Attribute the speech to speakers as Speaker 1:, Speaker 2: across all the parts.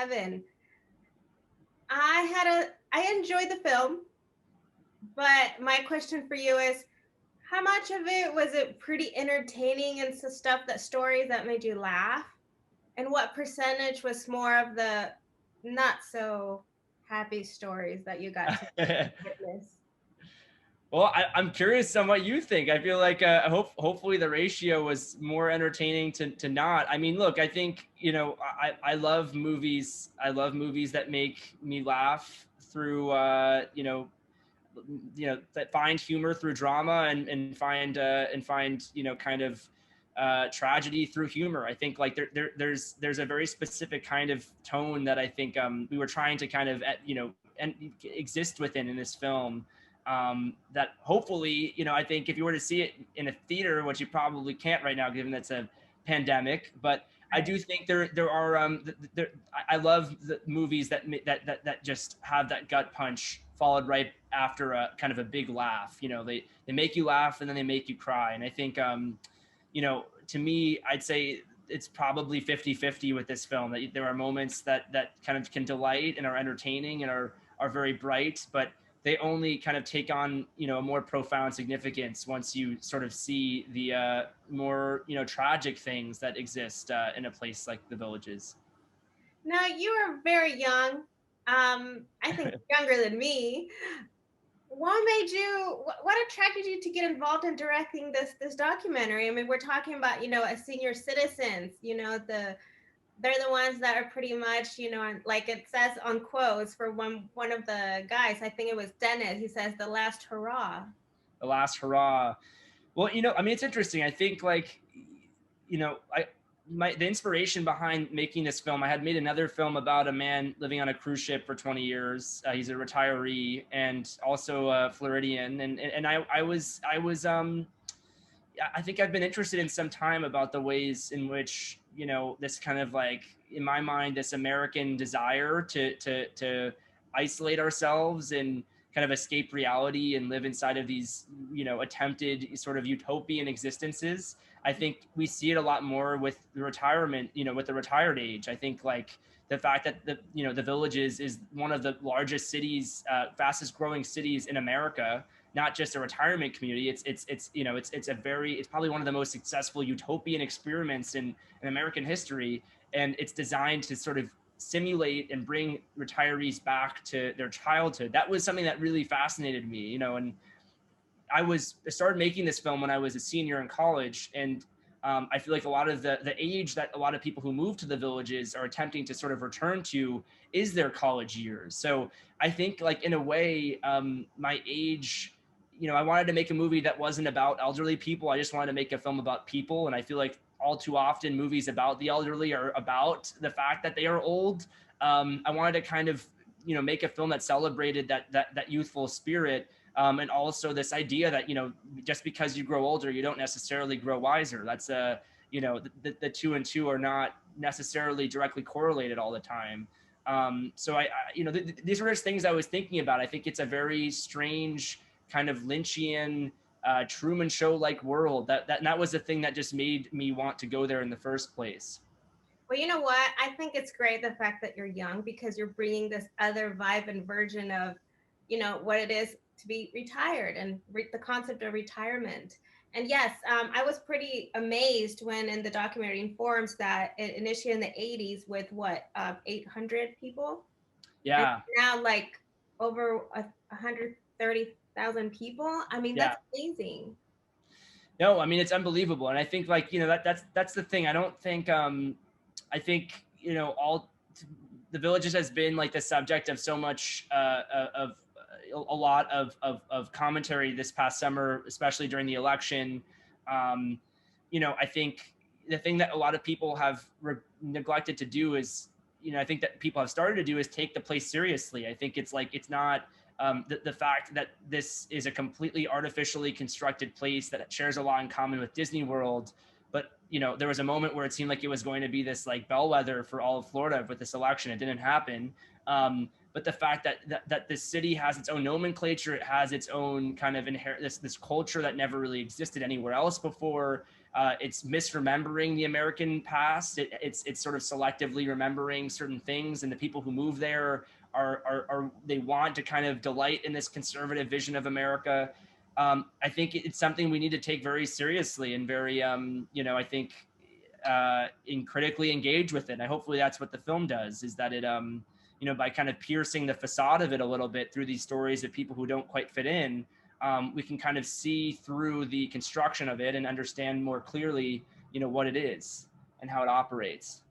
Speaker 1: Kevin, I enjoyed the film, but my question for you is, how much of it was it pretty entertaining and so stuff that stories that made you laugh? And what percentage was more of the not so happy stories that you got to witness?
Speaker 2: Well, I'm curious on what you think. I feel like hopefully the ratio was more entertaining to not. I mean, look, I think, I love movies. I love movies that make me laugh through, that find humor through drama and find, kind of tragedy through humor. I think like there's a very specific kind of tone that I think we were trying to kind of, and exist within in this film. That hopefully, I think if you were to see it in a theater, which you probably can't right now, given that's a pandemic, but I do think there are I love the movies that just have that gut punch followed right after a kind of a big laugh. They make you laugh and then they make you cry. And I think to me, I'd say it's probably 50-50 with this film, that there are moments that kind of can delight and are entertaining and are very bright, but they only kind of take on, a more profound significance once you sort of see the more, tragic things that exist in a place like the Villages.
Speaker 1: Now, you are very young. I think younger than me. What attracted you to get involved in directing this documentary? I mean, we're talking about, as senior citizens, they're the ones that are pretty much, like it says on quotes for one of the guys, I think it was Dennis, he says, the last hurrah.
Speaker 2: The last hurrah. Well, I mean, it's interesting. I think like, the inspiration behind making this film, I had made another film about a man living on a cruise ship for 20 years. He's a retiree and also a Floridian. And I think I've been interested in some time about the ways in which, this kind of like, in my mind, this American desire to isolate ourselves and kind of escape reality and live inside of these, attempted sort of utopian existences. I think we see it a lot more with the retirement, with the retired age. I think like the fact that the Villages is one of the largest cities, fastest growing cities in America, not just a retirement community. It's probably one of the most successful utopian experiments in American history. And it's designed to sort of simulate and bring retirees back to their childhood. That was something that really fascinated me, and I started making this film when I was a senior in college. And I feel like a lot of the age that a lot of people who move to the Villages are attempting to sort of return to is their college years. So I think like in a way, my age, I wanted to make a movie that wasn't about elderly people. I just wanted to make a film about people. And I feel like all too often movies about the elderly are about the fact that they are old. I wanted to kind of, make a film that celebrated that youthful spirit. And also this idea that, just because you grow older, you don't necessarily grow wiser. That's the two and two are not necessarily directly correlated all the time. So these were just things I was thinking about. I think it's a very strange kind of Lynchian, Truman Show like world. That was the thing that just made me want to go there in the first place.
Speaker 1: Well, you know what? I think it's great the fact that you're young, because you're bringing this other vibe and version of, what it is to be retired and the concept of retirement. And yes, I was pretty amazed when in the documentary informs that it initiated in the 80s with 800 people? And
Speaker 2: Yeah.
Speaker 1: now like over 130,000 people. I mean,
Speaker 2: Yeah.
Speaker 1: that's amazing.
Speaker 2: No, I mean, it's unbelievable. And I think like, that's the thing. I don't think, I think, all the Villages has been like the subject of so much of a lot of commentary this past summer, especially during the election. I think the thing that a lot of people have neglected to do is, I think that people have started to do is take the place seriously. I think it's like, it's not the fact that this is a completely artificially constructed place that shares a lot in common with Disney World. But, there was a moment where it seemed like it was going to be this like bellwether for all of Florida with this election. It didn't happen. But the fact that this city has its own nomenclature, it has its own kind of this culture that never really existed anywhere else before. it's misremembering the American past. It's sort of selectively remembering certain things, and the people who move there are they want to kind of delight in this conservative vision of America. I think it's something we need to take very seriously and very, I think, in critically engage with it. And hopefully that's what the film does, is that it, by kind of piercing the facade of it a little bit through these stories of people who don't quite fit in, we can kind of see through the construction of it and understand more clearly, what it is and how it operates.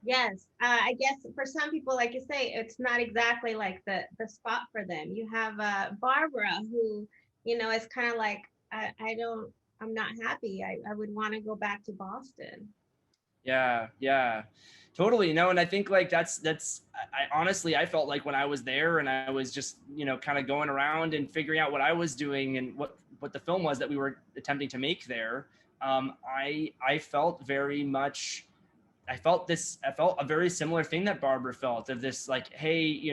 Speaker 1: Yes, I guess for some people, like you say, it's not exactly like the spot for them. You have Barbara, who, is kind of like, I'm not happy. I would want to go back to Boston.
Speaker 2: Yeah, totally. And I think like that's I honestly, I felt like when I was there and I was just, kind of going around and figuring out what I was doing and what the film was that we were attempting to make there, I felt very much, I felt a very similar thing that Barbara felt, of this like, hey,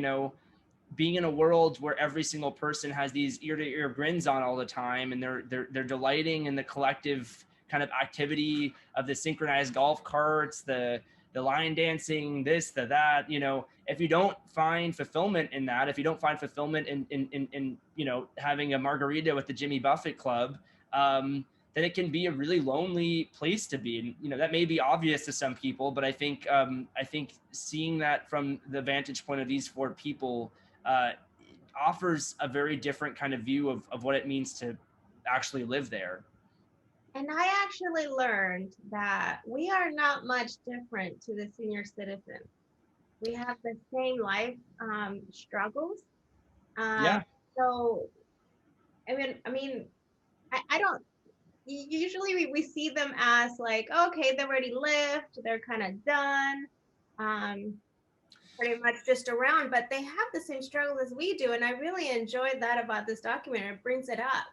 Speaker 2: being in a world where every single person has these ear to ear grins on all the time, and they're delighting in the collective kind of activity of the synchronized golf carts, the line dancing, this, that, if you don't find fulfillment in that, if you don't find fulfillment in having a margarita with the Jimmy Buffett Club, then it can be a really lonely place to be. And, that may be obvious to some people, but I think seeing that from the vantage point of these four people offers a very different kind of view of what it means to actually live there.
Speaker 1: And I actually learned that we are not much different to the senior citizen. We have the same life struggles.
Speaker 2: Yeah.
Speaker 1: So, I mean, I don't. Usually we see them as like, okay, they already lived, they're kind of done, pretty much just around, but they have the same struggle as we do. And I really enjoyed that about this documentary. It brings it up.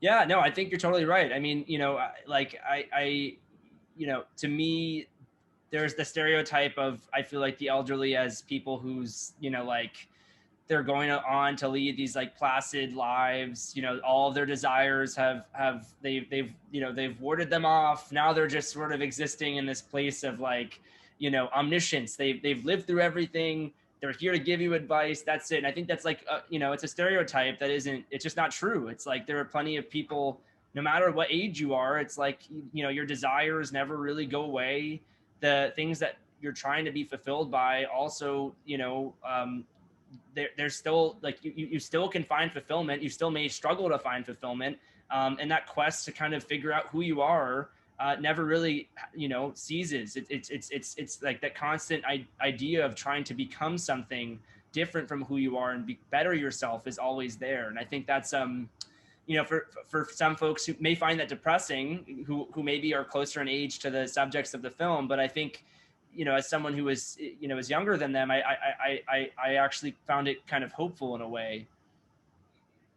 Speaker 2: Yeah, no, I think you're totally right. I mean, like to me, there's the stereotype of, I feel like the elderly as people who's, like they're going on to lead these like placid lives, all of their desires they've warded them off. Now they're just sort of existing in this place of like, omniscience. They've lived through everything. They're here to give you advice. That's it. And I think that's like, it's a stereotype that it's just not true. It's like, there are plenty of people, no matter what age you are, it's like, your desires never really go away. The things that you're trying to be fulfilled by also, there's still like, you still can find fulfillment. You still may struggle to find fulfillment. And that quest to kind of figure out who you are never really, ceases. It's like that constant idea of trying to become something different from who you are and better yourself is always there. And I think that's, for some folks who may find that depressing, who maybe are closer in age to the subjects of the film. But I think, as someone who was, is younger than them, I actually found it kind of hopeful in a way.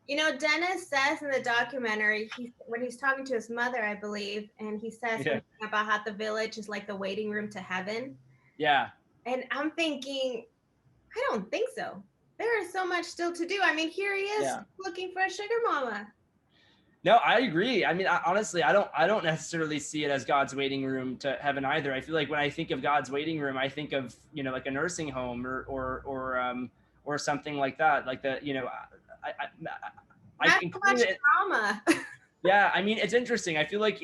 Speaker 1: Dennis says in the documentary, when he's talking to his mother, I believe, and he says something about how the village is like the waiting room to heaven.
Speaker 2: Yeah.
Speaker 1: And I'm thinking, I don't think so. There is so much still to do. I mean, here he is looking for a sugar mama.
Speaker 2: No, I agree. I mean, honestly, I don't necessarily see it as God's waiting room to heaven either. I feel like when I think of God's waiting room, I think of, like a nursing home or something like that. Like I
Speaker 1: think much trauma.
Speaker 2: Yeah, I mean, it's interesting. I feel like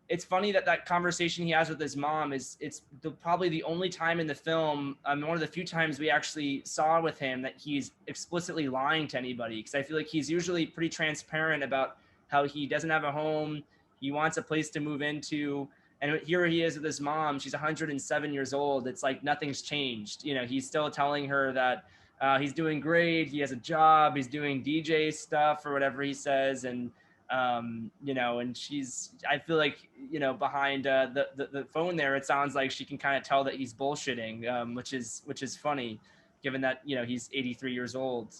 Speaker 2: it's funny that conversation he has with his mom it's probably the only time in the film, one of the few times we actually saw with him that he's explicitly lying to anybody, because I feel like he's usually pretty transparent about how he doesn't have a home, he wants a place to move into, and here he is with his mom. She's 107 years old. It's like nothing's changed. He's still telling her that he's doing great, he has a job, he's doing DJ stuff or whatever he says, and and I feel like, behind the phone there, it sounds like she can kind of tell that he's bullshitting, which is funny, given that, he's 83 years old.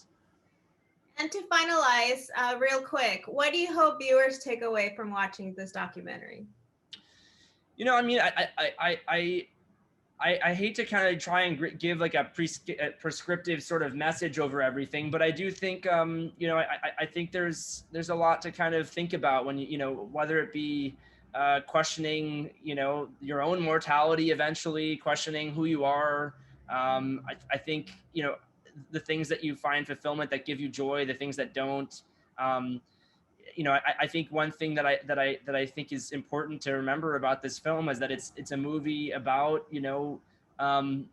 Speaker 1: And to finalize, real quick, what do you hope viewers take away from watching this documentary?
Speaker 2: I mean, I hate to kind of try and give like a prescriptive sort of message over everything, but I do think, you know, I think there's a lot to kind of think about when you know, whether it be questioning, you know, your own mortality, eventually questioning who you are. I think, you know, the things that you find fulfillment, that give you joy, the things that don't. Um, you know, I think one thing that I think is important to remember about this film is that it's a movie about, you know, um,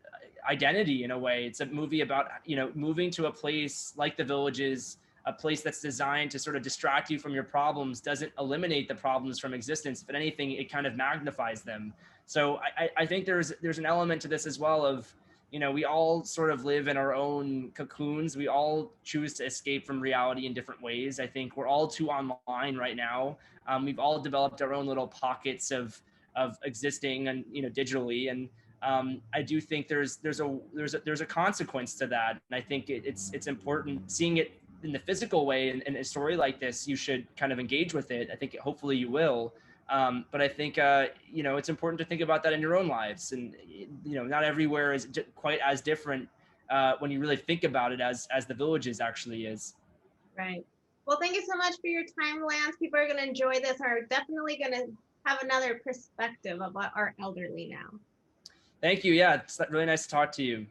Speaker 2: identity in a way. It's a movie about, you know, moving to a place like the Villages, a place that's designed to sort of distract you from your problems, doesn't eliminate the problems from existence. If anything, it kind of magnifies them. So I think there's an element to this as well of, you know, we all sort of live in our own cocoons. We all choose to escape from reality in different ways. I think we're all too online right now. We've all developed our own little pockets of existing, and, you know, digitally. And I do think there's a consequence to that. And I think it's important seeing it in the physical way. In a story like this, you should kind of engage with it. I think hopefully you will. But I think, you know, it's important to think about that in your own lives. And, you know, not everywhere is quite as different when you really think about it as the Villages actually is.
Speaker 1: Right. Well, thank you so much for your time, Lance. People are going to enjoy this, are definitely going to have another perspective about our elderly now.
Speaker 2: Thank you. Yeah, it's really nice to talk to you.